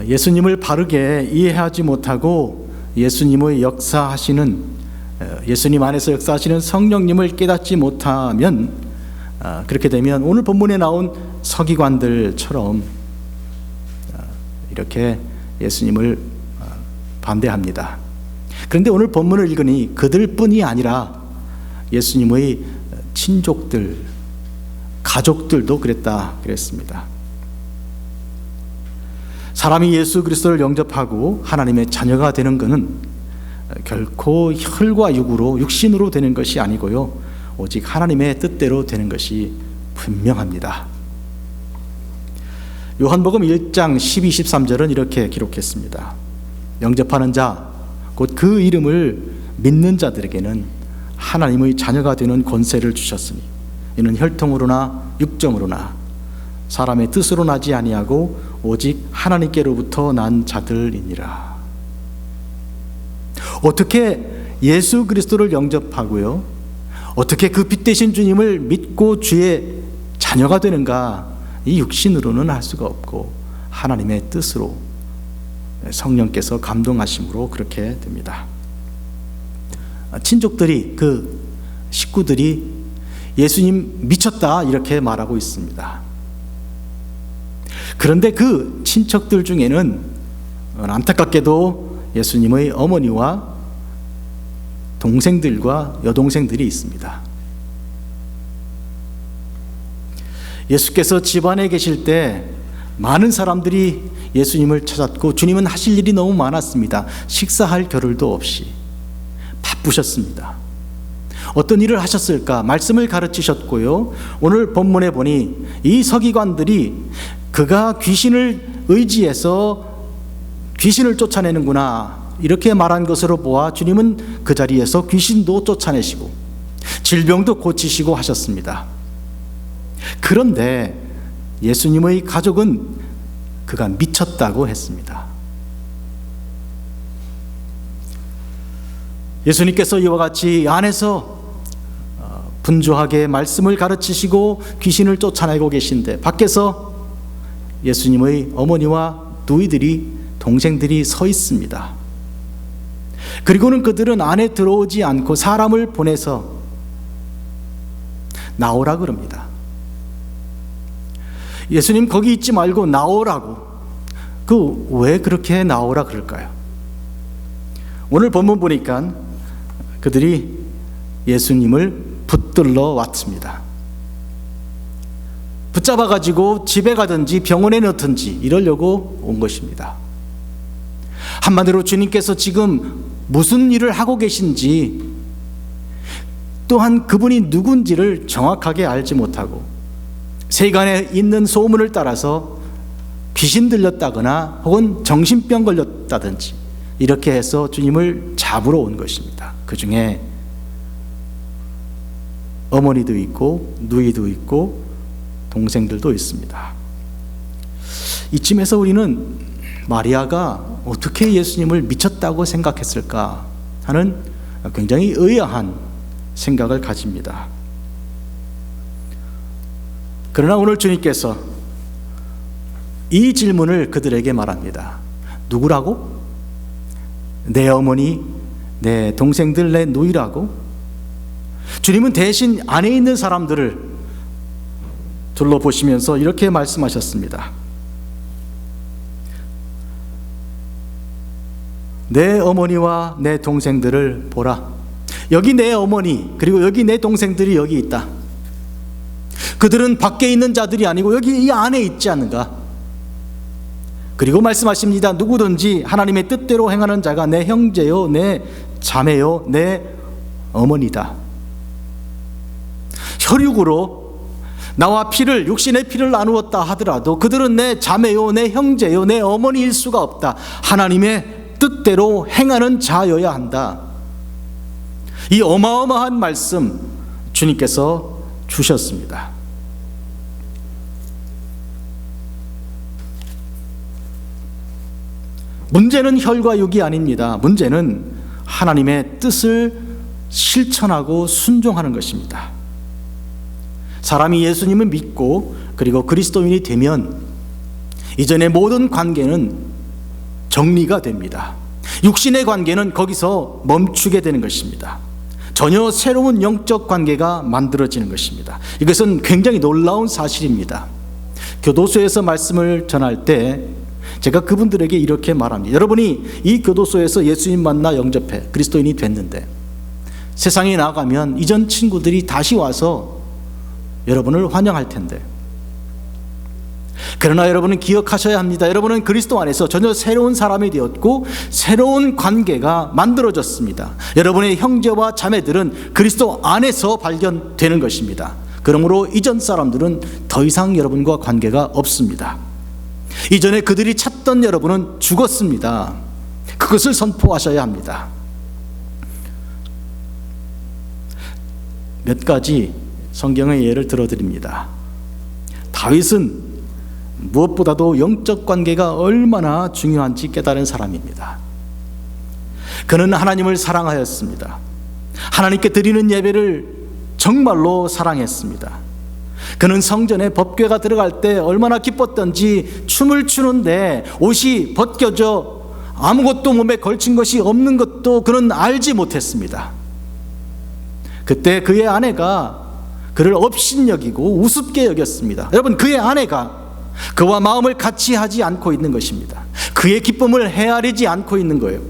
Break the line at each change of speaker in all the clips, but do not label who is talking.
예수님을 바르게 이해하지 못하고 예수님의 역사하시는, 예수님 안에서 역사하시는 성령님을 깨닫지 못하면, 그렇게 되면 오늘 본문에 나온 서기관들처럼 이렇게 예수님을 반대합니다. 그런데 오늘 본문을 읽으니 그들뿐이 아니라 예수님의 친족들, 가족들도 그랬습니다. 사람이 예수 그리스도를 영접하고 하나님의 자녀가 되는 것은 결코 혈과 육으로, 육신으로 되는 것이 아니고요, 오직 하나님의 뜻대로 되는 것이 분명합니다. 요한복음 1장 12, 13절은 이렇게 기록했습니다. 영접하는 자, 곧 그 이름을 믿는 자들에게는 하나님의 자녀가 되는 권세를 주셨으니 이는 혈통으로나 육정으로나 사람의 뜻으로 나지 아니하고 오직 하나님께로부터 난 자들이니라. 어떻게 예수 그리스도를 영접하고요, 어떻게 그 빛 되신 주님을 믿고 주의 자녀가 되는가? 이 육신으로는 할 수가 없고 하나님의 뜻으로, 성령께서 감동하심으로 그렇게 됩니다. 친족들이, 그 식구들이 예수님 미쳤다 이렇게 말하고 있습니다. 그런데 그 친척들 중에는 안타깝게도 예수님의 어머니와 동생들과 여동생들이 있습니다. 예수께서 집안에 계실 때 많은 사람들이 예수님을 찾았고 주님은 하실 일이 너무 많았습니다. 식사할 겨를도 없이 바쁘셨습니다. 어떤 일을 하셨을까? 말씀을 가르치셨고요, 오늘 본문에 보니 이 서기관들이 그가 귀신을 의지해서 귀신을 쫓아내는구나 이렇게 말한 것으로 보아 주님은 그 자리에서 귀신도 쫓아내시고 질병도 고치시고 하셨습니다. 그런데 예수님의 가족은 그가 미쳤다고 했습니다. 예수님께서 이와 같이 안에서 분주하게 말씀을 가르치시고 귀신을 쫓아내고 계신데 밖에서 예수님의 어머니와 누이들이, 동생들이 서 있습니다. 그리고는 그들은 안에 들어오지 않고 사람을 보내서 나오라 그럽니다. 예수님 거기 있지 말고 나오라고. 왜 그렇게 나오라 그럴까요? 오늘 본문 보니까 그들이 예수님을 붙들러 왔습니다. 붙잡아가지고 집에 가든지 병원에 넣든지 이러려고 온 것입니다. 한마디로 주님께서 지금 무슨 일을 하고 계신지, 또한 그분이 누군지를 정확하게 알지 못하고 세간에 있는 소문을 따라서 귀신 들렸다거나 혹은 정신병 걸렸다든지 이렇게 해서 주님을 잡으러 온 것입니다. 그 중에 어머니도 있고 누이도 있고 동생들도 있습니다. 이쯤에서 우리는 마리아가 어떻게 예수님을 미쳤다고 생각했을까 하는 굉장히 의아한 생각을 가집니다. 그러나 오늘 주님께서 이 질문을 그들에게 말합니다. 누구라고? 내 어머니, 내 동생들, 내 누이라고? 주님은 대신 안에 있는 사람들을 둘러보시면서 이렇게 말씀하셨습니다. 내 어머니와 내 동생들을 보라. 여기 내 어머니, 그리고 여기 내 동생들이 여기 있다. 그들은 밖에 있는 자들이 아니고 여기 이 안에 있지 않는가? 그리고 말씀하십니다. 누구든지 하나님의 뜻대로 행하는 자가 내 형제요, 내 자매요, 내 어머니다. 혈육으로 나와 피를, 육신의 피를 나누었다 하더라도 그들은 내 자매요, 내 형제요, 내 어머니일 수가 없다. 하나님의 뜻대로 행하는 자여야 한다. 이 어마어마한 말씀 주님께서 주셨습니다. 문제는 혈과 육이 아닙니다. 문제는 하나님의 뜻을 실천하고 순종하는 것입니다. 사람이 예수님을 믿고 그리고 그리스도인이 되면 이전의 모든 관계는 정리가 됩니다. 육신의 관계는 거기서 멈추게 되는 것입니다. 전혀 새로운 영적 관계가 만들어지는 것입니다. 이것은 굉장히 놀라운 사실입니다. 교도소에서 말씀을 전할 때 제가 그분들에게 이렇게 말합니다. 여러분이 이 교도소에서 예수님 만나 영접해 그리스도인이 됐는데 세상에 나가면 이전 친구들이 다시 와서 여러분을 환영할 텐데, 그러나 여러분은 기억하셔야 합니다. 여러분은 그리스도 안에서 전혀 새로운 사람이 되었고 새로운 관계가 만들어졌습니다. 여러분의 형제와 자매들은 그리스도 안에서 발견되는 것입니다. 그러므로 이전 사람들은 더 이상 여러분과 관계가 없습니다. 이전에 그들이 찾던 여러분은 죽었습니다. 그것을 선포하셔야 합니다. 몇 가지 성경의 예를 들어드립니다. 다윗은 무엇보다도 영적 관계가 얼마나 중요한지 깨달은 사람입니다. 그는 하나님을 사랑하였습니다. 하나님께 드리는 예배를 정말로 사랑했습니다. 그는 성전에 법궤가 들어갈 때 얼마나 기뻤던지 춤을 추는데 옷이 벗겨져 아무것도 몸에 걸친 것이 없는 것도 그는 알지 못했습니다. 그때 그의 아내가 그를 업신여기고 우습게 여겼습니다. 여러분, 그의 아내가 그와 마음을 같이 하지 않고 있는 것입니다. 그의 기쁨을 헤아리지 않고 있는 거예요.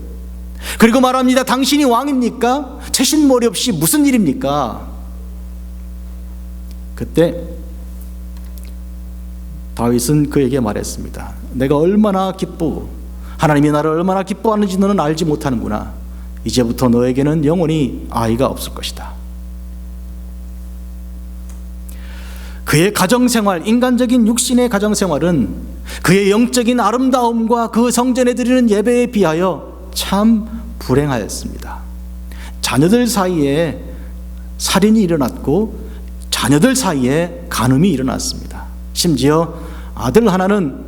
그리고 말합니다. 당신이 왕입니까? 채신머리 없이 무슨 일입니까? 그때 다윗은 그에게 말했습니다. 내가 얼마나 기쁘고 하나님이 나를 얼마나 기뻐하는지 너는 알지 못하는구나. 이제부터 너에게는 영원히 아이가 없을 것이다. 그의 가정생활, 인간적인 육신의 가정생활은 그의 영적인 아름다움과 그 성전에 드리는 예배에 비하여 참 불행하였습니다. 자녀들 사이에 살인이 일어났고 자녀들 사이에 간음이 일어났습니다. 심지어 아들 하나는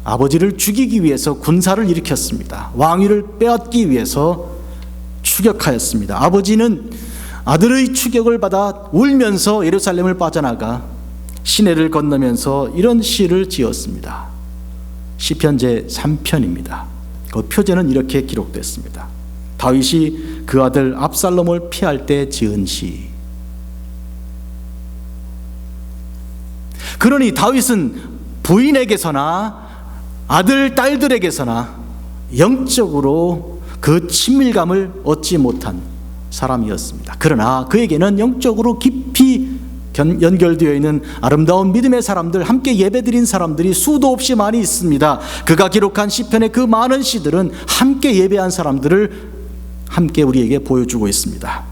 아버지를 죽이기 위해서 군사를 일으켰습니다. 왕위를 빼앗기 위해서 추격하였습니다. 아버지는 아들의 추격을 받아 울면서 예루살렘을 빠져나가 시내를 건너면서 이런 시를 지었습니다. 시편 제3편입니다. 그 표제는 이렇게 기록됐습니다. 다윗이 그 아들 압살롬을 피할 때 지은 시. 그러니 다윗은 부인에게서나 아들, 딸들에게서나 영적으로 그 친밀감을 얻지 못한 사람이었습니다. 그러나 그에게는 영적으로 깊이 연결되어 있는 아름다운 믿음의 사람들, 함께 예배드린 사람들이 수도 없이 많이 있습니다. 그가 기록한 시편의 그 많은 시들은 함께 예배한 사람들을 함께 우리에게 보여주고 있습니다.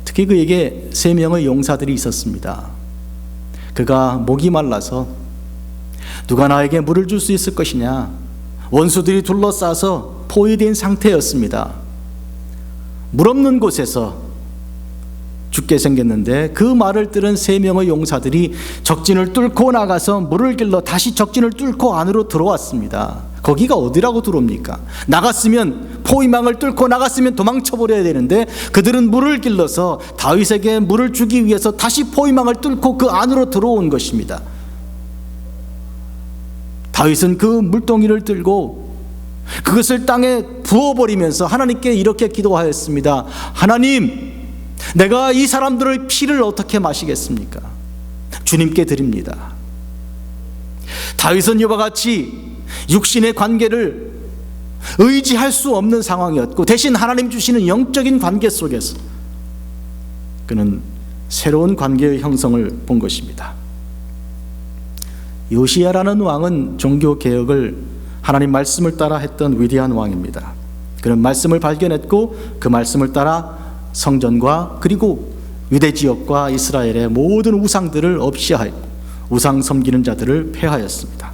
특히 그에게 3명의 용사들이 있었습니다. 그가 목이 말라서 누가 나에게 물을 줄 수 있을 것이냐, 원수들이 둘러싸서 포위된 상태였습니다. 물 없는 곳에서 죽게 생겼는데 그 말을 들은 3명의 용사들이 적진을 뚫고 나가서 물을 길러 다시 적진을 뚫고 안으로 들어왔습니다. 거기가 어디라고 들어옵니까? 나갔으면, 포위망을 뚫고 나갔으면 도망쳐버려야 되는데 그들은 물을 길러서 다윗에게 물을 주기 위해서 다시 포위망을 뚫고 그 안으로 들어온 것입니다. 다윗은 그 물동이를 들고 그것을 땅에 부어버리면서 하나님께 이렇게 기도하였습니다. 하나님, 내가 이 사람들의 피를 어떻게 마시겠습니까? 주님께 드립니다. 다윗은 이와 같이 육신의 관계를 의지할 수 없는 상황이었고 대신 하나님 주시는 영적인 관계 속에서 그는 새로운 관계의 형성을 본 것입니다. 요시야라는 왕은 종교개혁을 하나님 말씀을 따라 했던 위대한 왕입니다. 그는 말씀을 발견했고 그 말씀을 따라 성전과 그리고 유대 지역과 이스라엘의 모든 우상들을 없이하였고 우상 섬기는 자들을 폐하였습니다.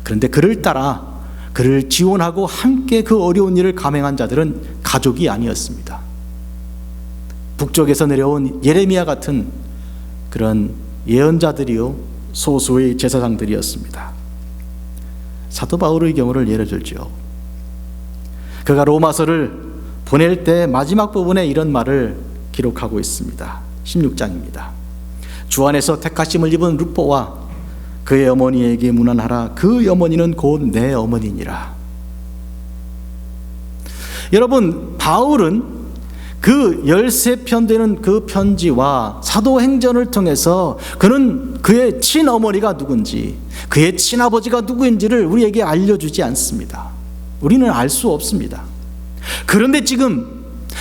그런데 그를 따라 그를 지원하고 함께 그 어려운 일을 감행한 자들은 가족이 아니었습니다. 북쪽에서 내려온 예레미야 같은 그런 예언자들이요, 소수의 제사장들이었습니다. 사도 바울의 경우를 예를 들죠. 그가 로마서를 보낼 때 마지막 부분에 이런 말을 기록하고 있습니다. 16장입니다. 주 안에서 택하심을 입은 루포와 그의 어머니에게 문안하라. 그 어머니는 곧 내 어머니니라. 여러분, 바울은 그 13편 되는 그 편지와 사도행전을 통해서 그는 그의 친어머니가 누군지, 그의 친아버지가 누구인지를 우리에게 알려주지 않습니다. 우리는 알 수 없습니다. 그런데 지금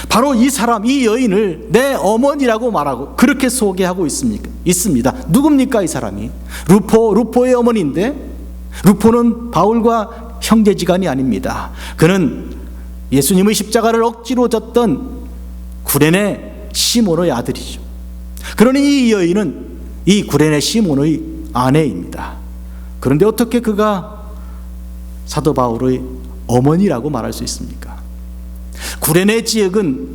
바로 이 사람, 이 여인을 내 어머니라고 말하고 그렇게 소개하고 있습니다. 누굽니까 이 사람이? 루포의 어머니인데, 루포는 바울과 형제지간이 아닙니다. 그는 예수님의 십자가를 억지로 졌던 구레네 시몬의 아들이죠. 그러니 이 여인은 이 구레네 시몬의 아내입니다. 그런데 어떻게 그가 사도 바울의 어머니라고 말할 수 있습니까? 구레네 지역은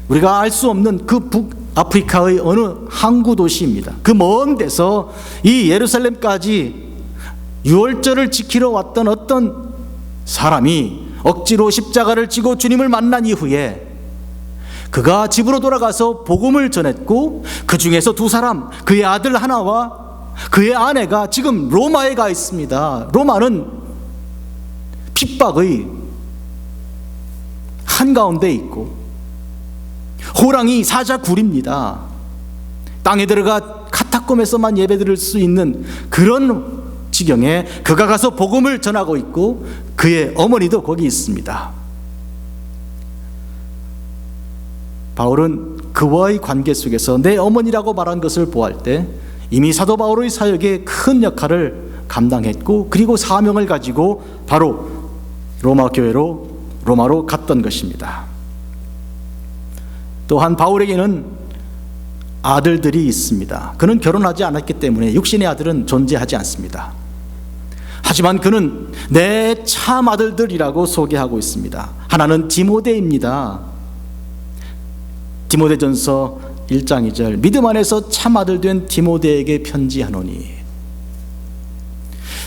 우리가 알 수 없는 그 북아프리카의 어느 항구 도시입니다. 그 먼 데서 이 예루살렘까지 유월절을 지키러 왔던 어떤 사람이 억지로 십자가를 지고 주님을 만난 이후에 그가 집으로 돌아가서 복음을 전했고, 그 중에서 두 사람, 그의 아들 하나와 그의 아내가 지금 로마에 가 있습니다. 로마는 핍박의 한가운데 있고 호랑이 사자굴입니다. 땅에 들어가 카타콤에서만 예배드릴 수 있는 그런 지경에 그가 가서 복음을 전하고 있고, 그의 어머니도 거기 있습니다. 바울은 그와의 관계 속에서 내 어머니라고 말한 것을 보할 때 이미 사도 바울의 사역에 큰 역할을 감당했고, 그리고 사명을 가지고 바로 로마로 갔던 것입니다. 또한 바울에게는 아들들이 있습니다. 그는 결혼하지 않았기 때문에 육신의 아들은 존재하지 않습니다. 하지만 그는 내 참 아들들이라고 소개하고 있습니다. 하나는 디모데입니다. 디모데전서 1장 2절, 믿음 안에서 참 아들 된 디모데에게 편지하노니.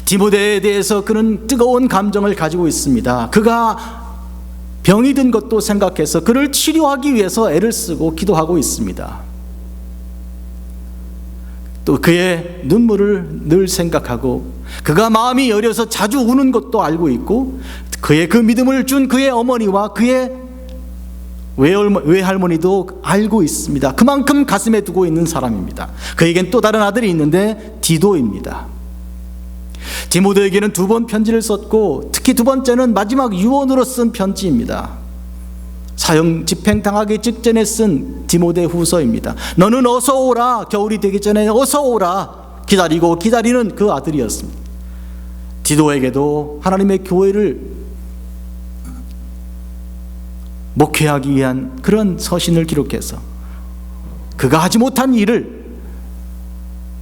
디모데에 대해서 그는 뜨거운 감정을 가지고 있습니다. 그가 병이 든 것도 생각해서 그를 치료하기 위해서 애를 쓰고 기도하고 있습니다. 또 그의 눈물을 늘 생각하고, 그가 마음이 여려서 자주 우는 것도 알고 있고, 그의 그 믿음을 준 그의 어머니와 그의 외할머니도 알고 있습니다. 그만큼 가슴에 두고 있는 사람입니다. 그에겐 또 다른 아들이 있는데 디도입니다. 디모데에게는 2번 편지를 썼고, 특히 2번째는 마지막 유언으로 쓴 편지입니다. 사형 집행당하기 직전에 쓴 디모데 후서입니다. 너는 어서 오라, 겨울이 되기 전에 어서 오라 기다리는 그 아들이었습니다. 디도에게도 하나님의 교회를 목회하기 위한 그런 서신을 기록해서 그가 하지 못한 일을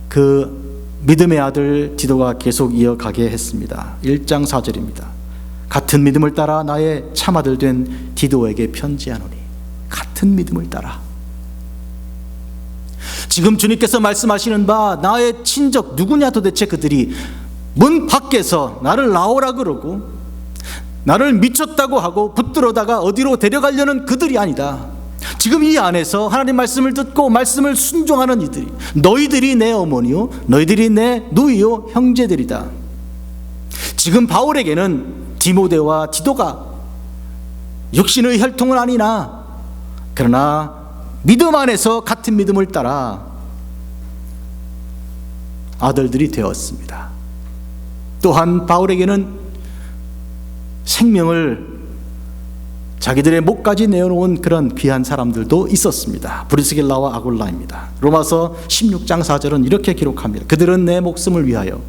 그 믿음의 아들 디도가 계속 이어가게 했습니다. 1장 4절입니다. 같은 믿음을 따라 나의 참아들 된 디도에게 편지하노니. 같은 믿음을 따라. 지금 주님께서 말씀하시는 바, 나의 친족 누구냐 도대체 그들이 문 밖에서 나를 나오라 그러고 나를 미쳤다고 하고 붙들어다가 어디로 데려가려는 그들이 아니다. 지금 이 안에서 하나님 말씀을 듣고 말씀을 순종하는 이들이, 너희들이 내 어머니요 너희들이 내 누이요 형제들이다. 지금 바울에게는 디모데와 디도가 육신의 혈통은 아니나 그러나 믿음 안에서 같은 믿음을 따라 아들들이 되었습니다. 또한 바울에게는 생명을 자기들의 목까지 내어놓은 그런 귀한 사람들도 있었습니다. 브리스길라와 아굴라입니다. 로마서 16장 4절은 이렇게 기록합니다. 그들은 내 목숨을 위하여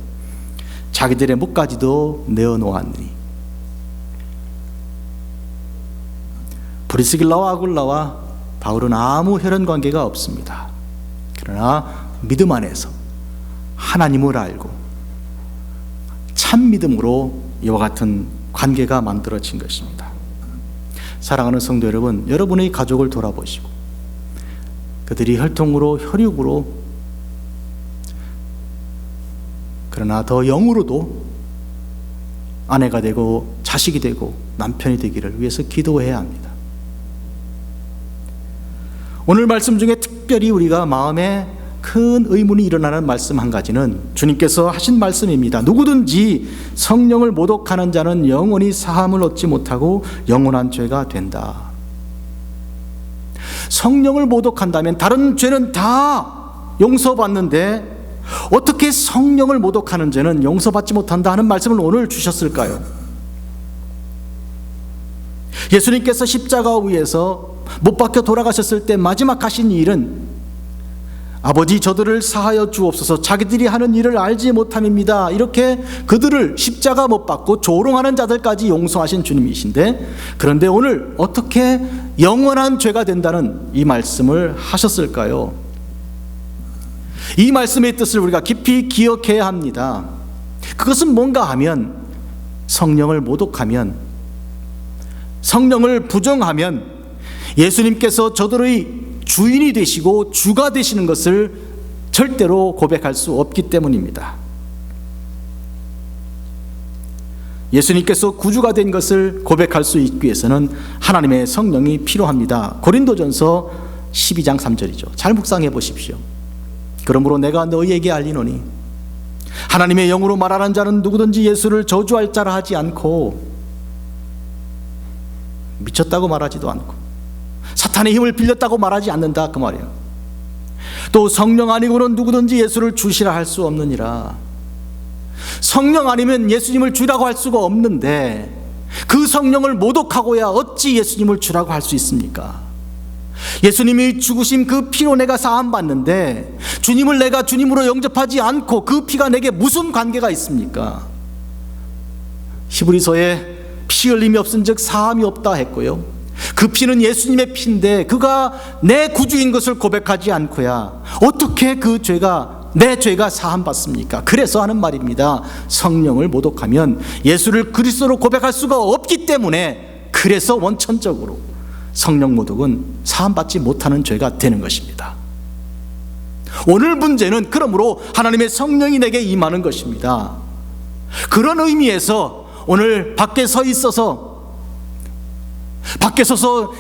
자기들의 목까지도 내어놓았느니. 브리스길라와 아굴라와 바울은 아무 혈연 관계가 없습니다. 그러나 믿음 안에서 하나님을 알고 참 믿음으로 이와 같은 관계가 만들어진 것입니다. 사랑하는 성도 여러분, 여러분의 가족을 돌아보시고 그들이 혈통으로 혈육으로 그러나 더 영으로도 아내가 되고 자식이 되고 남편이 되기를 위해서 기도해야 합니다. 오늘 말씀 중에 특별히 우리가 마음에 큰 의문이 일어나는 말씀 한 가지는 주님께서 하신 말씀입니다. 누구든지 성령을 모독하는 자는 영원히 사함을 얻지 못하고 영원한 죄가 된다. 성령을 모독한다면 다른 죄는 다 용서받는데 어떻게 성령을 모독하는 죄는 용서받지 못한다 하는 말씀을 오늘 주셨을까요? 예수님께서 십자가 위에서 못 박혀 돌아가셨을 때 마지막 하신 일은 아버지 저들을 사하여 주옵소서 자기들이 하는 일을 알지 못함입니다. 이렇게 그들을 십자가 못 박고 조롱하는 자들까지 용서하신 주님이신데, 그런데 오늘 어떻게 영원한 죄가 된다는 이 말씀을 하셨을까요? 이 말씀의 뜻을 우리가 깊이 기억해야 합니다. 그것은 뭔가 하면 성령을 모독하면, 성령을 부정하면 예수님께서 저들의 주인이 되시고 주가 되시는 것을 절대로 고백할 수 없기 때문입니다. 예수님께서 구주가 된 것을 고백할 수 있기 위해서는 하나님의 성령이 필요합니다. 고린도전서 12장 3절이죠. 잘 묵상해 보십시오. 그러므로 내가 너희에게 알리노니 하나님의 영으로 말하는 자는 누구든지 예수를 저주할 자라 하지 않고, 미쳤다고 말하지도 않고 사탄의 힘을 빌렸다고 말하지 않는다, 그 말이에요. 또 성령 아니고는 누구든지 예수를 주시라 할 수 없느니라. 성령 아니면 예수님을 주라고 할 수가 없는데 그 성령을 모독하고야 어찌 예수님을 주라고 할 수 있습니까? 예수님이 죽으신 그 피로 내가 사함받는데 주님을 내가 주님으로 영접하지 않고 그 피가 내게 무슨 관계가 있습니까? 히브리서에 피 흘림이 없은즉 사함이 없다 했고요, 그 피는 예수님의 피인데 그가 내 구주인 것을 고백하지 않고야 어떻게 그 죄가, 내 죄가 사함받습니까? 그래서 하는 말입니다. 성령을 모독하면 예수를 그리스도로 고백할 수가 없기 때문에, 그래서 원천적으로 성령 모독은 사함받지 못하는 죄가 되는 것입니다. 오늘 문제는 그러므로 하나님의 성령이 내게 임하는 것입니다. 그런 의미에서 오늘 밖에 서서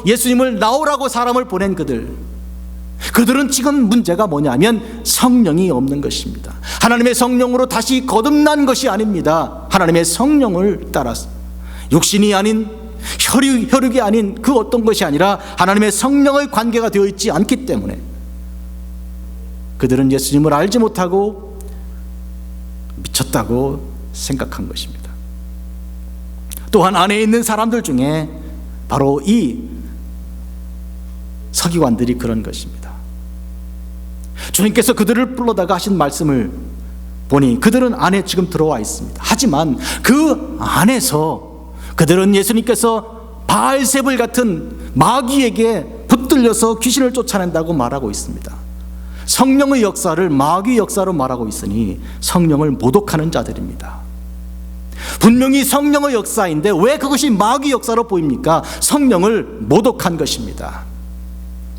예수님을 나오라고 사람을 보낸 그들은 지금 문제가 뭐냐면 성령이 없는 것입니다. 하나님의 성령으로 다시 거듭난 것이 아닙니다. 하나님의 성령을 따라서 육신이 아닌 혈육이 아닌 그 어떤 것이 아니라 하나님의 성령의 관계가 되어 있지 않기 때문에 그들은 예수님을 알지 못하고 미쳤다고 생각한 것입니다. 또한 안에 있는 사람들 중에 바로 이 서기관들이 그런 것입니다. 주님께서 그들을 불러다가 하신 말씀을 보니 그들은 안에 지금 들어와 있습니다. 하지만 그 안에서 그들은 예수님께서 바알세불 같은 마귀에게 붙들려서 귀신을 쫓아낸다고 말하고 있습니다. 성령의 역사를 마귀 역사로 말하고 있으니 성령을 모독하는 자들입니다. 분명히 성령의 역사인데 왜 그것이 마귀 역사로 보입니까? 성령을 모독한 것입니다.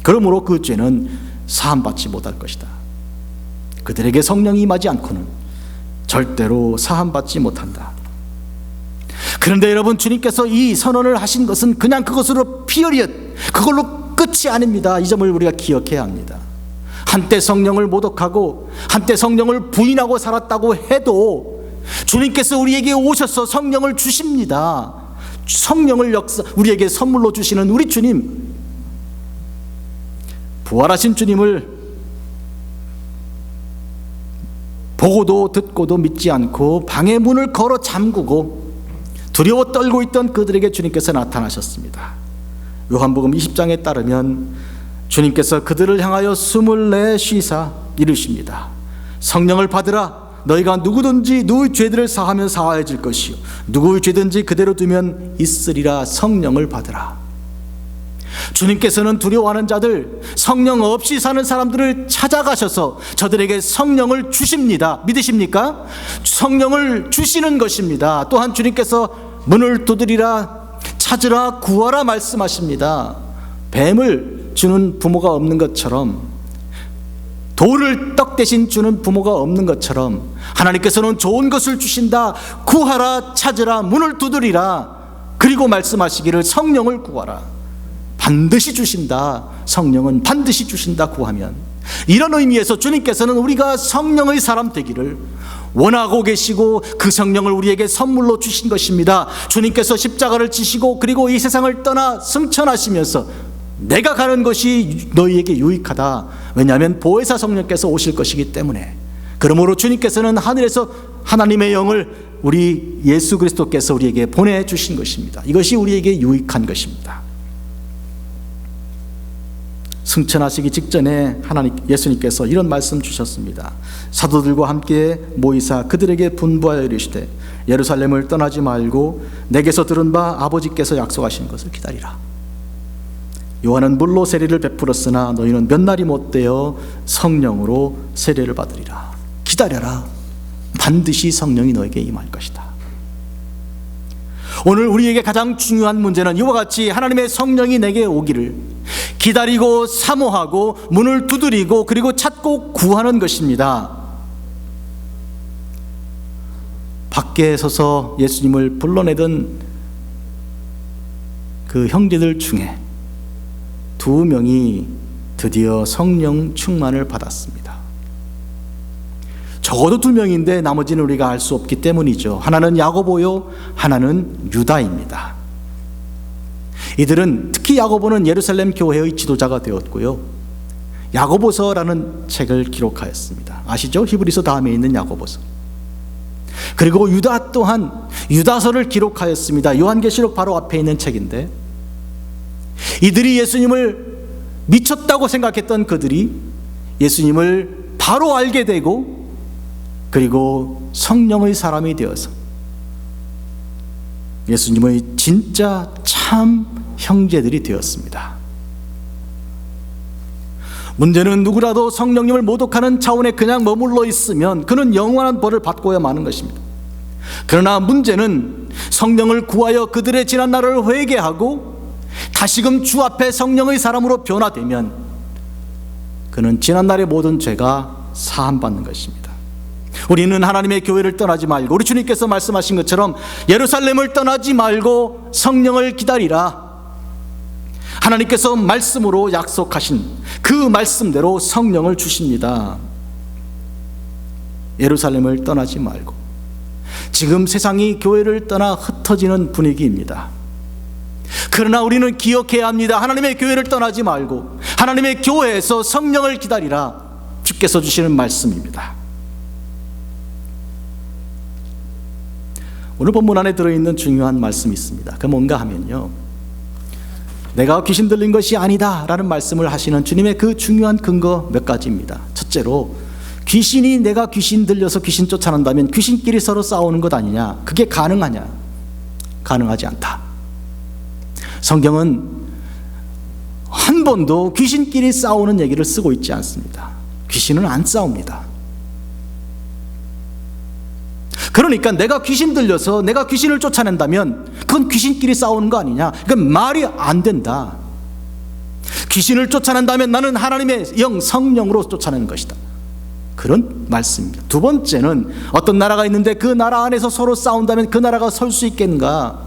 그러므로 그 죄는 사함받지 못할 것이다. 그들에게 성령이 임하지 않고는 절대로 사함받지 못한다. 그런데 여러분, 주님께서 이 선언을 하신 것은 그냥 그것으로 피어리엇, 그걸로 끝이 아닙니다. 이 점을 우리가 기억해야 합니다. 한때 성령을 모독하고 한때 성령을 부인하고 살았다고 해도 주님께서 우리에게 오셔서 성령을 주십니다. 성령을 우리에게 선물로 주시는 우리 주님, 부활하신 주님을 보고도 듣고도 믿지 않고 방의 문을 걸어 잠그고 두려워 떨고 있던 그들에게 주님께서 나타나셨습니다. 요한복음 20장에 따르면 주님께서 그들을 향하여 숨을 내쉬사 이르십니다. 성령을 받으라. 너희가 누구든지 누구의 죄들을 사하면 사하여질 것이요 누구의 죄든지 그대로 두면 있으리라. 성령을 받으라. 주님께서는 두려워하는 자들, 성령 없이 사는 사람들을 찾아가셔서 저들에게 성령을 주십니다. 믿으십니까? 성령을 주시는 것입니다. 또한 주님께서 문을 두드리라, 찾으라, 구하라 말씀하십니다. 뱀을 주는 부모가 없는 것처럼, 돌을 떡 대신 주는 부모가 없는 것처럼 하나님께서는 좋은 것을 주신다. 구하라, 찾으라, 문을 두드리라. 그리고 말씀하시기를 성령을 구하라. 반드시 주신다. 성령은 반드시 주신다. 구하면 이런 의미에서 주님께서는 우리가 성령의 사람 되기를 원하고 계시고 그 성령을 우리에게 선물로 주신 것입니다. 주님께서 십자가를 지시고 그리고 이 세상을 떠나 승천하시면서 내가 가는 것이 너희에게 유익하다. 왜냐하면 보혜사 성령께서 오실 것이기 때문에. 그러므로 주님께서는 하늘에서 하나님의 영을 우리 예수 그리스도께서 우리에게 보내주신 것입니다. 이것이 우리에게 유익한 것입니다. 승천하시기 직전에 예수님께서 이런 말씀 주셨습니다. 사도들과 함께 모이사 그들에게 분부하여 이르시되 예루살렘을 떠나지 말고 내게서 들은 바 아버지께서 약속하신 것을 기다리라. 요한은 물로 세례를 베풀었으나 너희는 몇 날이 못되어 성령으로 세례를 받으리라. 기다려라. 반드시 성령이 너에게 임할 것이다. 오늘 우리에게 가장 중요한 문제는 이와 같이 하나님의 성령이 내게 오기를 기다리고 사모하고 문을 두드리고 그리고 찾고 구하는 것입니다. 밖에 서서 예수님을 불러내던 그 형제들 중에 2명이 드디어 성령 충만을 받았습니다. 적어도 2명인데 나머지는 우리가 알 수 없기 때문이죠. 하나는 야고보요, 하나는 유다입니다. 이들은 특히 야고보는 예루살렘 교회의 지도자가 되었고요, 야고보서라는 책을 기록하였습니다. 아시죠? 히브리서 다음에 있는 야고보서. 그리고 유다 또한 유다서를 기록하였습니다. 요한계시록 바로 앞에 있는 책인데, 이들이 예수님을 미쳤다고 생각했던 그들이 예수님을 바로 알게 되고 그리고 성령의 사람이 되어서 예수님의 진짜 참 형제들이 되었습니다. 문제는 누구라도 성령님을 모독하는 차원에 그냥 머물러 있으면 그는 영원한 벌을 받고야 마는 것입니다. 그러나 문제는 성령을 구하여 그들의 지난 날을 회개하고 다시금 주 앞에 성령의 사람으로 변화되면 그는 지난 날의 모든 죄가 사함받는 것입니다. 우리는 하나님의 교회를 떠나지 말고 우리 주님께서 말씀하신 것처럼 예루살렘을 떠나지 말고 성령을 기다리라. 하나님께서 말씀으로 약속하신 그 말씀대로 성령을 주십니다. 예루살렘을 떠나지 말고. 지금 세상이 교회를 떠나 흩어지는 분위기입니다. 그러나 우리는 기억해야 합니다. 하나님의 교회를 떠나지 말고 하나님의 교회에서 성령을 기다리라. 주께서 주시는 말씀입니다. 오늘 본문 안에 들어있는 중요한 말씀이 있습니다. 그게 뭔가 하면요, 내가 귀신 들린 것이 아니다 라는 말씀을 하시는 주님의 그 중요한 근거 몇 가지입니다. 첫째로, 귀신이 내가 귀신 들려서 귀신 쫓아낸다면 귀신끼리 서로 싸우는 것 아니냐? 그게 가능하냐? 가능하지 않다. 성경은 한 번도 귀신끼리 싸우는 얘기를 쓰고 있지 않습니다. 귀신은 안 싸웁니다. 그러니까 내가 귀신 들려서 내가 귀신을 쫓아낸다면 그건 귀신끼리 싸우는 거 아니냐? 그건 말이 안 된다. 귀신을 쫓아낸다면 나는 하나님의 영 성령으로 쫓아내는 것이다. 그런 말씀입니다. 두 번째는, 어떤 나라가 있는데 그 나라 안에서 서로 싸운다면 그 나라가 설 수 있겠는가?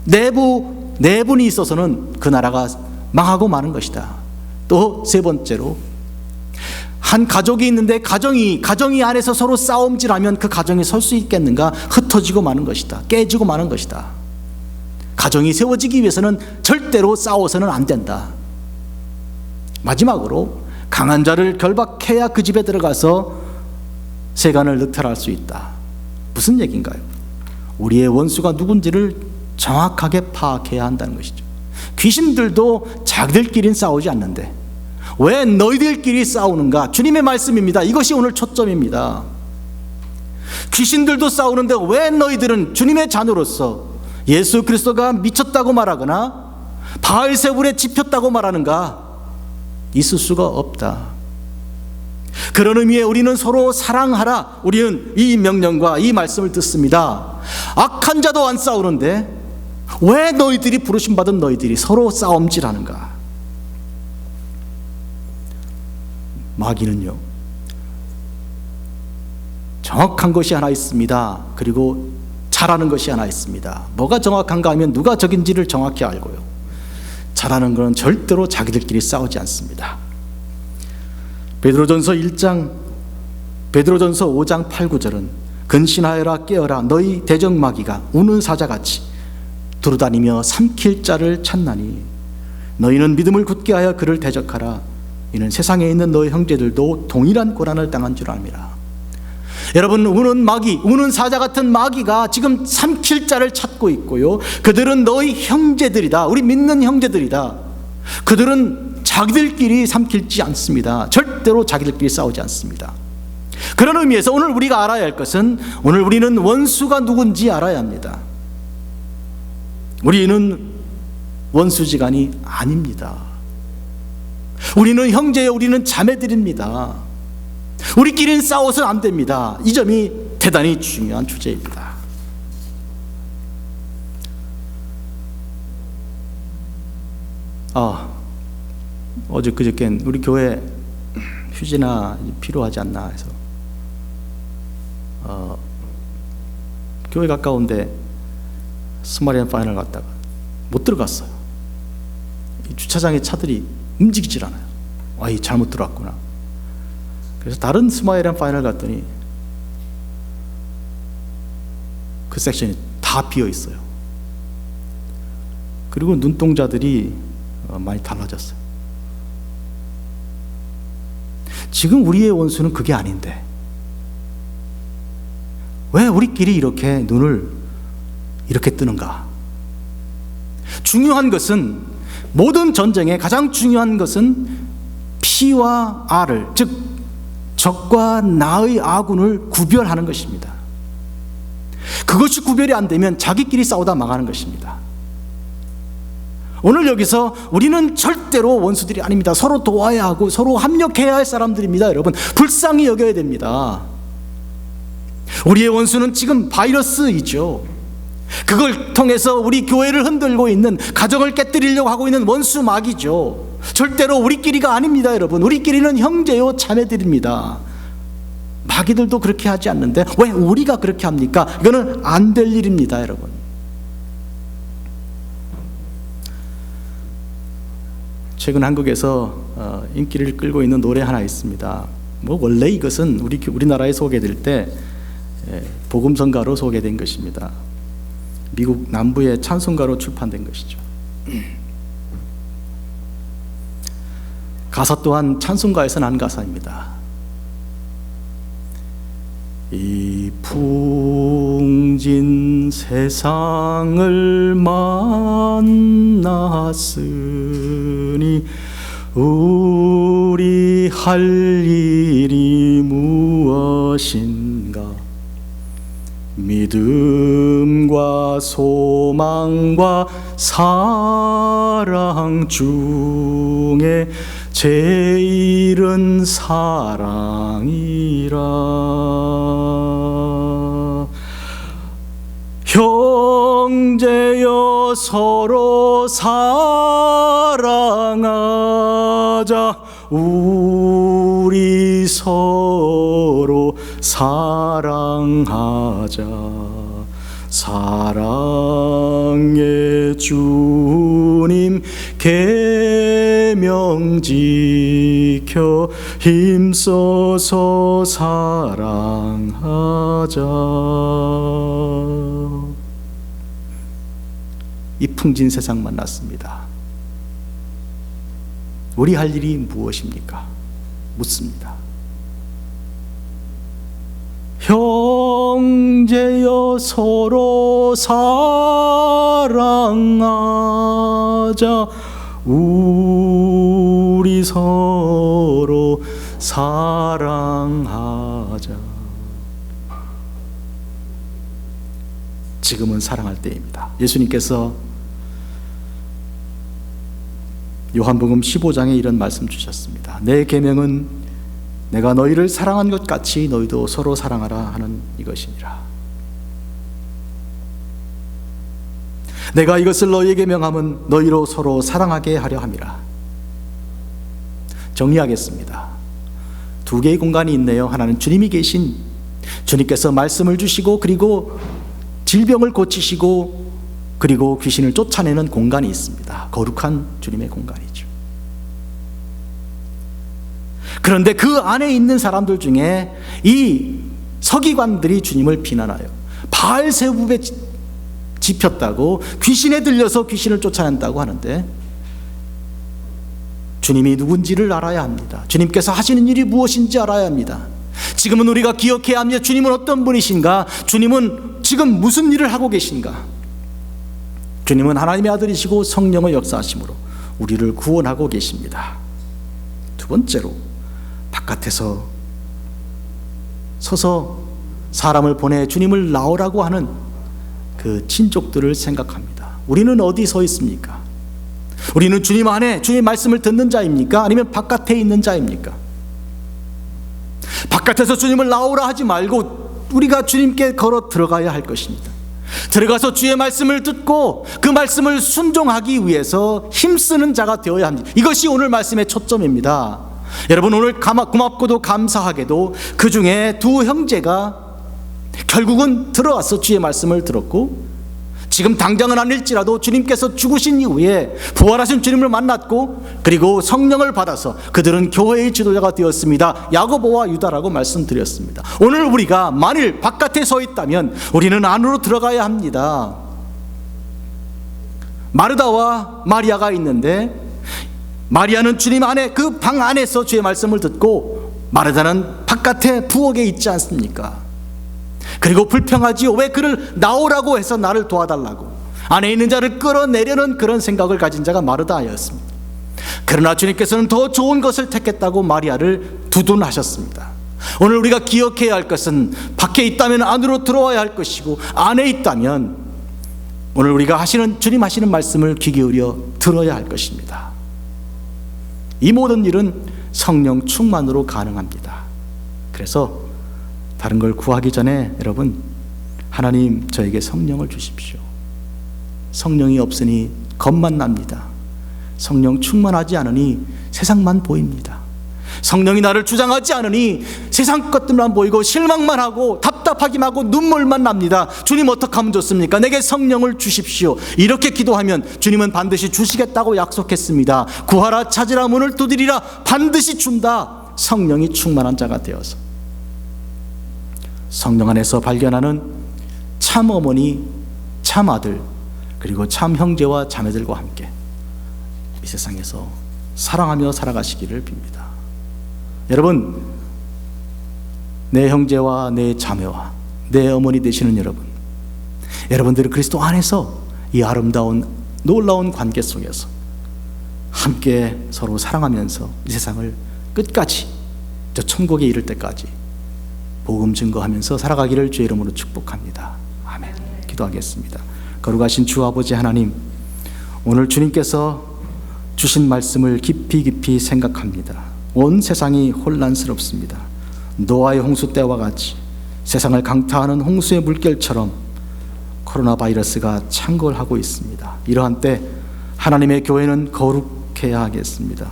내분이 있어서는 그 나라가 망하고 마는 것이다. 또 세 번째로, 한 가족이 있는데 가정이 안에서 서로 싸움질하면 그 가정이 설 수 있겠는가? 흩어지고 마는 것이다. 깨지고 마는 것이다. 가정이 세워지기 위해서는 절대로 싸워서는 안 된다. 마지막으로, 강한 자를 결박해야 그 집에 들어가서 세간을 늑탈할 수 있다. 무슨 얘기인가요? 우리의 원수가 누군지를 정확하게 파악해야 한다는 것이죠. 귀신들도 자기들끼리는 싸우지 않는데 왜 너희들끼리 싸우는가? 주님의 말씀입니다. 이것이 오늘 초점입니다. 귀신들도 싸우는데 왜 너희들은 주님의 자녀로서 예수 그리스도가 미쳤다고 말하거나 바알세불에 집혔다고 말하는가? 있을 수가 없다. 그런 의미에 우리는 서로 사랑하라. 우리는 이 명령과 이 말씀을 듣습니다. 악한 자도 안 싸우는데 왜 너희들이 부르심받은 너희들이 서로 싸움질하는가? 마귀는요, 정확한 것이 하나 있습니다. 그리고 잘하는 것이 하나 있습니다. 뭐가 정확한가 하면 누가 적인지를 정확히 알고요, 잘하는 것은 절대로 자기들끼리 싸우지 않습니다. 베드로전서 5장 8, 9절은 근신하여라 깨어라 너희 대적마귀가 우는 사자같이 두루다니며 삼킬 자를 찾나니 너희는 믿음을 굳게 하여 그를 대적하라. 이는 세상에 있는 너희 형제들도 동일한 고난을 당한 줄 압니다. 여러분, 우는 사자 같은 마귀가 지금 삼킬 자를 찾고 있고요, 그들은 너희 형제들이다. 우리 믿는 형제들이다. 그들은 자기들끼리 삼킬지 않습니다. 절대로 자기들끼리 싸우지 않습니다. 그런 의미에서 오늘 우리가 알아야 할 것은, 오늘 우리는 원수가 누군지 알아야 합니다. 우리는 원수지간이 아닙니다. 우리는 형제요, 우리는 자매들입니다. 우리끼리는 싸워서는 안 됩니다. 이 점이 대단히 중요한 주제입니다. 어제 그저께는 우리 교회 휴지나 필요하지 않나 해서 교회 가까운데 스마리안 파이널 갔다가 못 들어갔어요. 이 주차장에 차들이 움직이질 않아요. 잘못 들어왔구나. 그래서 다른 스마리안 파이널 갔더니 그 섹션이 다 비어 있어요. 그리고 눈동자들이 많이 달라졌어요. 지금 우리의 원수는 그게 아닌데 왜 우리끼리 이렇게 눈을 이렇게 뜨는가? 중요한 것은, 모든 전쟁에 가장 중요한 것은 피와 알을, 즉 적과 나의 아군을 구별하는 것입니다. 그것이 구별이 안 되면 자기끼리 싸우다 망하는 것입니다. 오늘 여기서 우리는 절대로 원수들이 아닙니다. 서로 도와야 하고 서로 합력해야 할 사람들입니다. 여러분, 불쌍히 여겨야 됩니다. 우리의 원수는 지금 바이러스이죠. 그걸 통해서 우리 교회를 흔들고 있는, 가정을 깨뜨리려고 하고 있는 원수 마귀죠. 절대로 우리끼리가 아닙니다. 여러분, 우리끼리는 형제요 자매들입니다. 마귀들도 그렇게 하지 않는데 왜 우리가 그렇게 합니까? 이거는 안 될 일입니다. 여러분, 최근 한국에서 인기를 끌고 있는 노래 하나 있습니다. 원래 이것은 우리나라에 소개될 때 복음성가로 소개된 것입니다. 미국 남부의 찬송가로 출판된 것이죠. 가사 또한 찬송가에서 난 가사입니다. 이 풍진 세상을 만났으니 우리 할 일이 무엇인가? 믿음과 소망과 사랑 중에 제일은 사랑이라. 형제여 서로 사랑하자. 우리 서로 사랑하자. 사랑의 주님 계명 지켜 힘써서 사랑하자. 이 풍진 세상 만났습니다. 우리 할 일이 무엇입니까? 묻습니다. 형제여 서로 사랑하자. 우리 서로 사랑하자. 지금은 사랑할 때입니다. 예수님께서 요한복음 15장에 이런 말씀 주셨습니다. 내 계명은 내가 너희를 사랑한 것 같이 너희도 서로 사랑하라 하는 이것이니라. 내가 이것을 너희에게 명함은 너희로 서로 사랑하게 하려 함이라. 정리하겠습니다. 두 개의 공간이 있네요. 하나는 주님이 계신, 주님께서 말씀을 주시고 그리고 질병을 고치시고 그리고 귀신을 쫓아내는 공간이 있습니다. 거룩한 주님의 공간이죠. 그런데 그 안에 있는 사람들 중에 이 서기관들이 주님을 비난하여 바알세붑에 집혔다고, 귀신에 들려서 귀신을 쫓아낸다고 하는데, 주님이 누군지를 알아야 합니다. 주님께서 하시는 일이 무엇인지 알아야 합니다. 지금은 우리가 기억해야 합니다. 주님은 어떤 분이신가? 주님은 지금 무슨 일을 하고 계신가? 주님은 하나님의 아들이시고 성령의 역사하심으로 우리를 구원하고 계십니다. 두 번째로, 바깥에서 서서 사람을 보내 주님을 나오라고 하는 그 친족들을 생각합니다. 우리는 어디 서 있습니까? 우리는 주님 안에 주님 말씀을 듣는 자입니까? 아니면 바깥에 있는 자입니까? 바깥에서 주님을 나오라 하지 말고 우리가 주님께 걸어 들어가야 할 것입니다. 들어가서 주의 말씀을 듣고 그 말씀을 순종하기 위해서 힘쓰는 자가 되어야 합니다. 이것이 오늘 말씀의 초점입니다. 여러분, 오늘 고맙고도 감사하게도 그 중에 두 형제가 결국은 들어와서 주의 말씀을 들었고, 지금 당장은 아닐지라도 주님께서 죽으신 이후에 부활하신 주님을 만났고, 그리고 성령을 받아서 그들은 교회의 지도자가 되었습니다. 야고보와 유다라고 말씀드렸습니다. 오늘 우리가 만일 바깥에 서 있다면 우리는 안으로 들어가야 합니다. 마르다와 마리아가 있는데, 마리아는 주님 안에 그 방 안에서 주의 말씀을 듣고, 마르다는 바깥에 부엌에 있지 않습니까? 그리고 불평하지요. 왜 그를 나오라고 해서 나를 도와달라고, 안에 있는 자를 끌어내려는 그런 생각을 가진 자가 마르다였습니다. 그러나 주님께서는 더 좋은 것을 택했다고 마리아를 두둔하셨습니다. 오늘 우리가 기억해야 할 것은 밖에 있다면 안으로 들어와야 할 것이고, 안에 있다면 오늘 우리가 주님 하시는 말씀을 귀 기울여 들어야 할 것입니다. 이 모든 일은 성령 충만으로 가능합니다. 그래서 다른 걸 구하기 전에 여러분, 하나님 저에게 성령을 주십시오. 성령이 없으니 겁만 납니다. 성령 충만하지 않으니 세상만 보입니다. 성령이 나를 주장하지 않으니 세상 것들만 보이고 실망만 하고 답답하기만 하고 눈물만 납니다. 주님, 어떻게 하면 좋습니까? 내게 성령을 주십시오. 이렇게 기도하면 주님은 반드시 주시겠다고 약속했습니다. 구하라, 찾으라, 문을 두드리라, 반드시 준다. 성령이 충만한 자가 되어서 성령 안에서 발견하는 참 어머니, 참 아들, 그리고 참 형제와 자매들과 함께 이 세상에서 사랑하며 살아가시기를 빕니다. 여러분, 내 형제와 내 자매와 내 어머니 되시는 여러분들은 그리스도 안에서 이 아름다운 놀라운 관계 속에서 함께 서로 사랑하면서 이 세상을 끝까지, 저 천국에 이를 때까지 복음 증거하면서 살아가기를 주의 이름으로 축복합니다. 아멘. 기도하겠습니다. 거룩하신 주 아버지 하나님, 오늘 주님께서 주신 말씀을 깊이 생각합니다. 온 세상이 혼란스럽습니다. 노아의 홍수 때와 같이 세상을 강타하는 홍수의 물결처럼 코로나 바이러스가 창궐하고 있습니다. 이러한 때 하나님의 교회는 거룩해야 하겠습니다.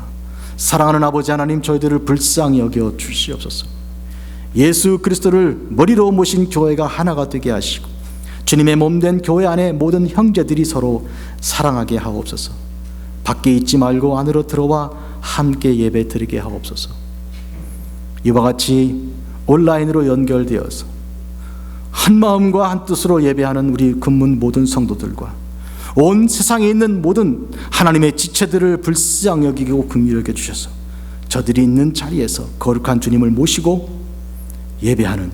사랑하는 아버지 하나님, 저희들을 불쌍히 여겨 주시옵소서. 예수 그리스도를 머리로 모신 교회가 하나가 되게 하시고, 주님의 몸된 교회 안에 모든 형제들이 서로 사랑하게 하옵소서. 밖에 있지 말고 안으로 들어와 함께 예배 드리게 하옵소서. 이와 같이 온라인으로 연결되어서 한 마음과 한 뜻으로 예배하는 우리 금문 모든 성도들과 온 세상에 있는 모든 하나님의 지체들을 불쌍히 여기고 긍휼히 여겨 주셔서 저들이 있는 자리에서 거룩한 주님을 모시고 예배하는,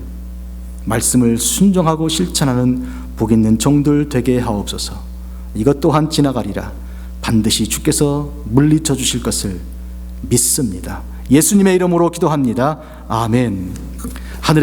말씀을 순종하고 실천하는 복 있는 종들 되게 하옵소서. 이것 또한 지나가리라. 반드시 주께서 물리쳐 주실 것을 믿습니다. 예수님의 이름으로 기도합니다. 아멘. 하늘에